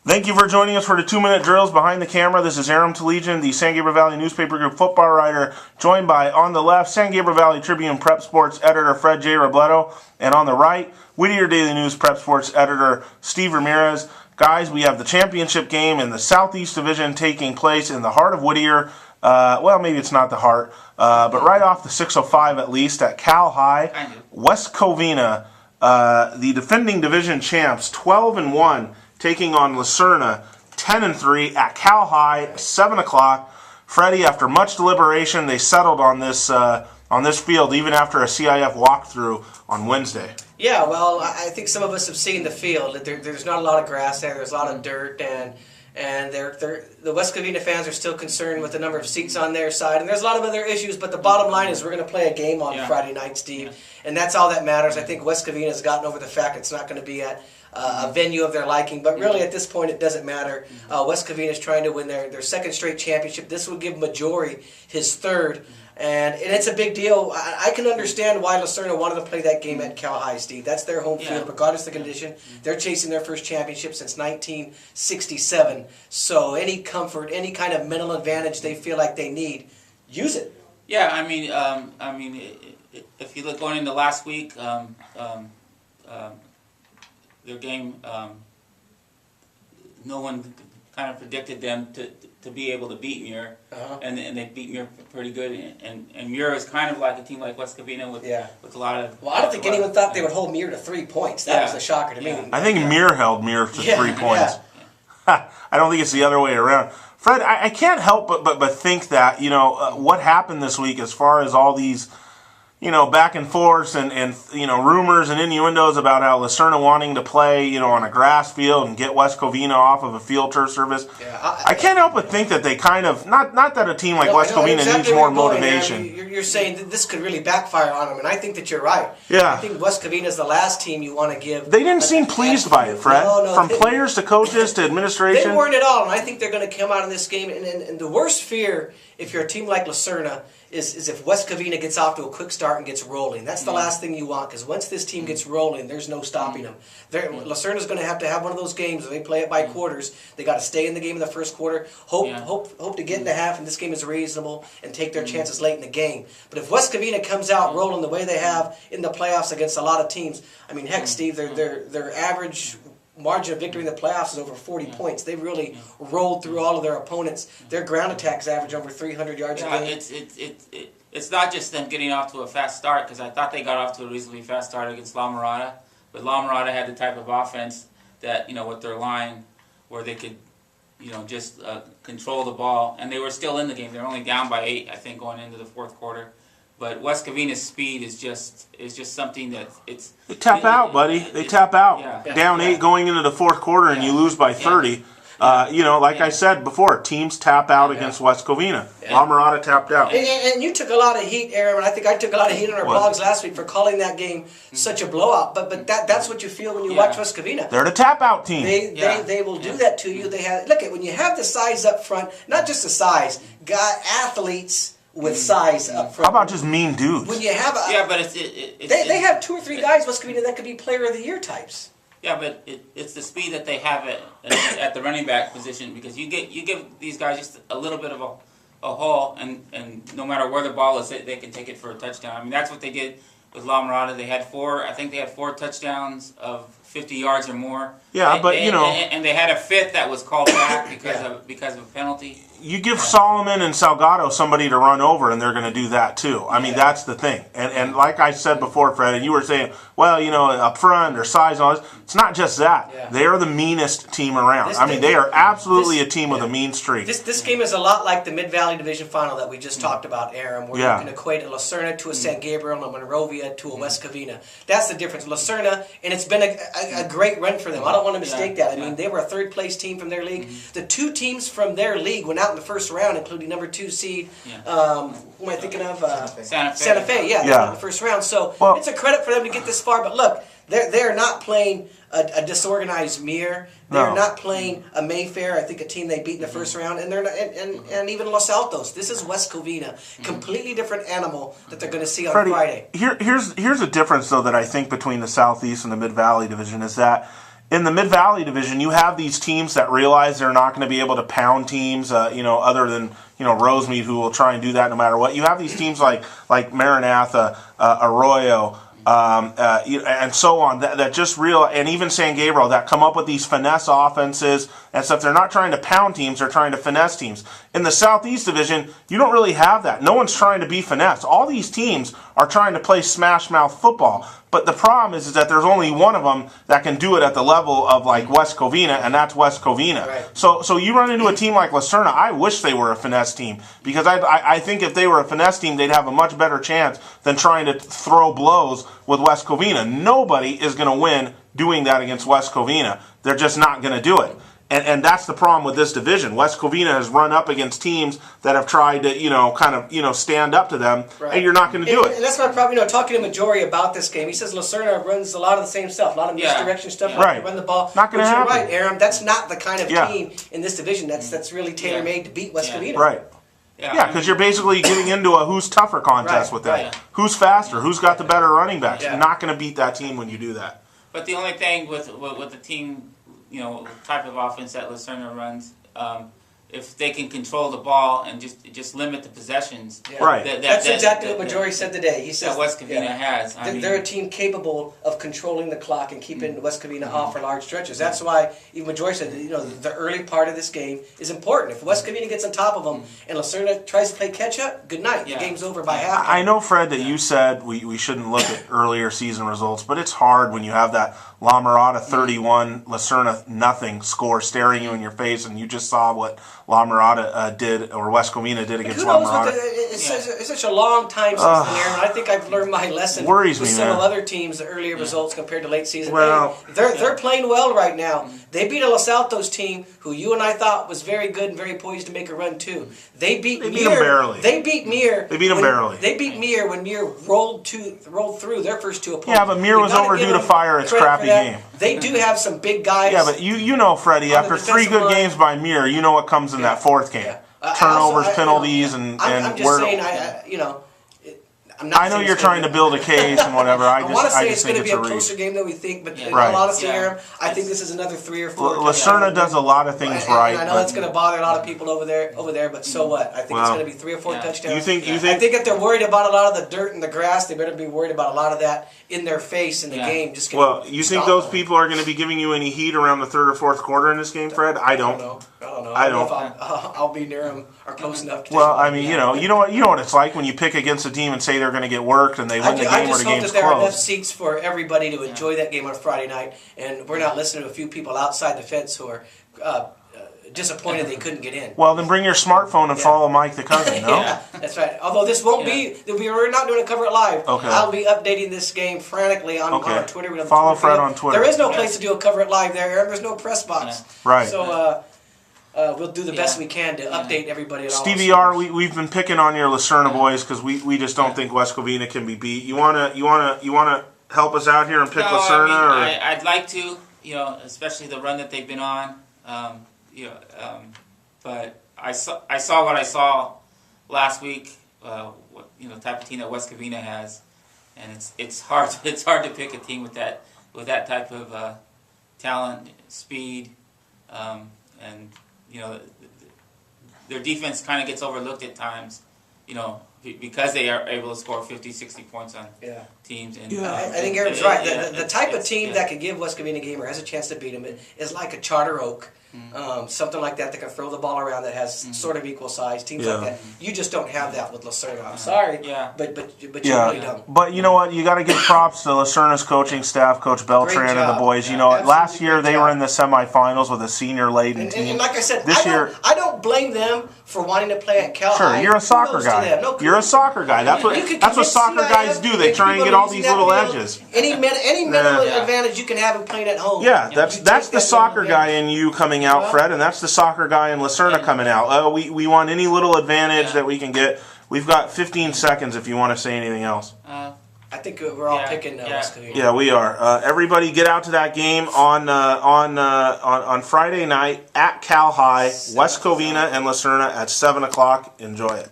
Thank you for joining us for the 2-minute drills behind the camera. This is Aram Talegian, the San Gabriel Valley Newspaper Group football writer, joined by, on the left, San Gabriel Valley Tribune Prep Sports editor Fred J. Robledo, and on the right, Whittier Daily News Prep Sports editor Steve Ramirez. Guys, we have the championship game in the Southeast Division taking place in the heart of Whittier. Well, maybe it's not the heart, but right off the 605 at least at Cal High. West Covina, the defending division champs, 12-1, taking on Serna, 10-3 at Cal High, 7 o'clock. Freddie, after much deliberation, they settled on this field, even after a CIF walkthrough on Wednesday. Yeah, well, I think some of us have seen the field. There's not a lot of grass there. There's a lot of dirt, and the West Covina fans are still concerned with the number of seats on their side. And there's a lot of other issues, but the bottom line is we're going to play a game on Friday night, Steve, and that's all that matters. I think West Covina has gotten over the fact it's not going to be at a venue of their liking, but really at this point it doesn't matter. West Covina is trying to win their second straight championship. This would give Majori his third. And it's a big deal. I can understand why Serna wanted to play that game at Cal High, Steve. That's their home field, regardless of the condition. They're chasing their first championship since 1967. So any comfort, any kind of mental advantage they feel like they need, use it. Yeah, I mean, if you look going into last week, their game, no one kind of predicted them to be able to beat Muir, and they beat Muir pretty good. And Muir is kind of like a team like West Covina with a lot of. Well, I don't think anyone thought they would hold Muir to 3 points. That was a shocker to me. I think Muir held Muir to 3 points. I don't think it's the other way around. Fred, I can't help but think that what happened this week as far as all these back and forths and rumors and innuendos about how Serna wanting to play, on a grass field and get West Covina off of a field turf surface. Yeah, I can't help but think that they kind of, not that a team like West Covina needs more motivation. You're saying that this could really backfire on them, and I think that you're right. Yeah. I think West Covina is the last team you want to give. They didn't seem pleased by it, Fred. No, From players to coaches to administration. They weren't at all, and I think they're going to come out of this game. And the worst fear, if you're a team like Serna, is if West Covina gets off to a quick start and gets rolling. That's the last thing you want, because once this team gets rolling, there's no stopping them. Serna's going to have one of those games where they play it by quarters. They got to stay in the game in the first quarter, hope to get into half, and this game is reasonable, and take their chances late in the game. But if West Covina comes out rolling the way they have in the playoffs against a lot of teams, I mean, heck, Steve, their average margin of victory in the playoffs is over 40 points. They really rolled through all of their opponents. Their ground attacks average over 300 yards a game. It's not just them getting off to a fast start, because I thought they got off to a reasonably fast start against La Mirada, but La Mirada had the type of offense that, with their line, where they could, just control the ball, and they were still in the game. They're only down by 8, I think, going into the fourth quarter. But West Covina's speed is just something that it's. They tap out, buddy. They tap out. Down 8 going into the fourth quarter, and you lose by 30. I said before, teams tap out against West Covina. La Mirada tapped out. And you took a lot of heat, Aaron. I think I took a lot of heat on our blogs last week for calling that game such a blowout. But that's what you feel when you watch West Covina. They're the tap out team. They will do that to you. They have when you have the size up front, not just the size, got athletes with size up front. How about just mean dudes? When you have but they have 2 or 3 guys West Covina that could be player of the year types. Yeah, but it's the speed that they have at the running back position, because you give these guys just a little bit of a hole, and no matter where the ball is, they can take it for a touchdown. I mean, that's what they did with La Mirada. They had 4 touchdowns of 50 yards or more. Yeah, and they had a 5th that was called back because of a penalty. You give Solomon and Salgado somebody to run over, and they're going to do that too. I mean, that's the thing. And like I said before, Fred, and you were saying, well, up front or size and all this. It's not just that. Yeah. They are the meanest team around. They are absolutely a team with a mean streak. This game is a lot like the Mid-Valley Division Final that we just talked about, Aaron, where you can equate a Serna to a San Gabriel and a Monrovia to a West Covina. That's the difference. Serna, and it's been a great run for them. I don't want to mistake that. I mean, they were a third-place team from their league. The 2 teams from their league went out in the first round, including number 2 seed. Who am I thinking of? Santa Fe. Santa Fe, they went in the first round. So it's a credit for them to get this far. But look, they're not playing a disorganized Muir. They're not playing a Mayfair. I think a team they beat in the first round, and they're not, and even Los Altos. This is West Covina, completely different animal that they're going to see on Friday. Here's a difference though that I think between the Southeast and the Mid Valley Division is that in the Mid-Valley Division, you have these teams that realize they're not going to be able to pound teams, other than, Rosemead, who will try and do that no matter what. You have these teams like Maranatha, Arroyo, and so on, that just and even San Gabriel, that come up with these finesse offenses and stuff. They're not trying to pound teams, they're trying to finesse teams. In the Southeast Division, you don't really have that. No one's trying to be finesse. All these teams are trying to play smash mouth football. But the problem is that there's only one of them that can do it at the level of like West Covina, and that's West Covina. Right. So you run into a team like Serna. I wish they were a finesse team, because I think if they were a finesse team, they'd have a much better chance than trying to throw blows with West Covina. Nobody is going to win doing that against West Covina. They're just not going to do it. And that's the problem with this division. West Covina has run up against teams that have tried to, stand up to them, right. And you're not going to do it. And that's my problem. Talking to Majori about this game, he says Lacerna runs a lot of the same stuff, a lot of misdirection stuff. Yeah. Right. Run the ball. Not going to happen. You're right, Aram. That's not the kind of team in this division that's really tailor made to beat West Covina. Right. Yeah, because you're basically getting into a who's tougher contest with them. Right. Who's faster? Who's got the better running backs? You're not going to beat that team when you do that. But the only thing with the team, type of offense that Lacerna runs, if they can control the ball and just limit the possessions. Yeah. Right. That's exactly what Majori said today. He says that West Covina has. They're a team capable of controlling the clock and keeping West Covina off for large stretches. That's why even Majori said the early part of this game is important. If West Covina gets on top of them and Lacerna tries to play catch up, good night. The game's over by half. I know, Fred, that you said we shouldn't look at earlier season results, but it's hard when you have that La Mirada 31, Lacerna nothing score staring you in your face, and you just saw what La Mirada did, or West Covina did against La Mirada. It's such a long time since then, Aaron. I think I've learned my lesson Worries with me, several man. other teams, the earlier results compared to late season. Well, they're playing well right now. They beat a Los Altos team who you and I thought was very good and very poised to make a run too. They beat Muir. them barely. They beat Muir. They beat them barely. They beat Muir when Muir rolled through their first two opponents. Yeah, but Muir was overdue to fire its crappy game. They do have some big guys. Yeah, but you know, Freddie, after 3 good games by Muir, you know what comes in that fourth game. Turnovers, penalties, and I'm just saying, I know you're trying to build a case and whatever. I want to say just it's think going to be a reach. closer game than we think, but in Right. all honesty, Aaron, I think this is another 3 or 4. Lacerna does a lot of things right. And I know that's going to bother a lot of people over there, but so what? I think it's going to be 3 or 4 touchdowns. You think? I think if they're worried about a lot of the dirt and the grass, they better be worried about a lot of that in their face in the game. Just you think those people are going to be giving you any heat around the 3rd or 4th quarter in this game, Fred? I don't. I don't know. I'll be near them or close enough to Well, I mean, you know what it's like when you pick against a team and say they're going to get worked and they win the game or the game's I just hope that there are enough close. seats for everybody to enjoy that game on Friday night, and we're not listening to a few people outside the fence who are disappointed they couldn't get in. Well, then bring your smartphone and follow Mike the cousin, no? Yeah, that's right. Although this won't be, we're not doing a cover it live. Okay. I'll be updating this game frantically on Twitter. Follow Fred on Twitter. There is no place to do a cover it live there, Aaron. There's no press box. Right. So we'll do the best we can to update everybody. At all. Stevie R, we've been picking on your Lacerna boys because we just don't think West Covina can be beat. You wanna help us out here and pick Lacerna? I'd like to, especially the run that they've been on. But I saw what I saw last week. Type of team that West Covina has, and it's hard to pick a team with that type of talent, speed, and their defense kind of gets overlooked at times. Because they are able to score 50, 60 points on teams. And, I think Aaron's right. The type of team that can give West Covina a game or has a chance to beat them is like a Charter Oak, something like that can throw the ball around that has sort of equal size. Teams like that. You just don't have that with Lacerna. I'm sorry, but you really don't. But you know what? You got to give props to Lacerna's coaching staff, Coach Beltran and the boys. Last year they were in the semifinals with a senior-laden team. And like I said, this year I don't blame them for wanting to play at Cal High. Sure, you're a soccer guy. You're a soccer guy. That's what soccer guys do. They try and get all these little edges. Any mental advantage you can have in playing at home. Yeah, that's the soccer guy in you coming out, Fred, and that's the soccer guy in Lacerna coming out. We want any little advantage that we can get. We've got 15 seconds if you want to say anything else. I think we're all picking West Covina. Yeah, we are. Everybody get out to that game on Friday night at Cal High, West Covina and Lacerna at 7 o'clock. Enjoy it.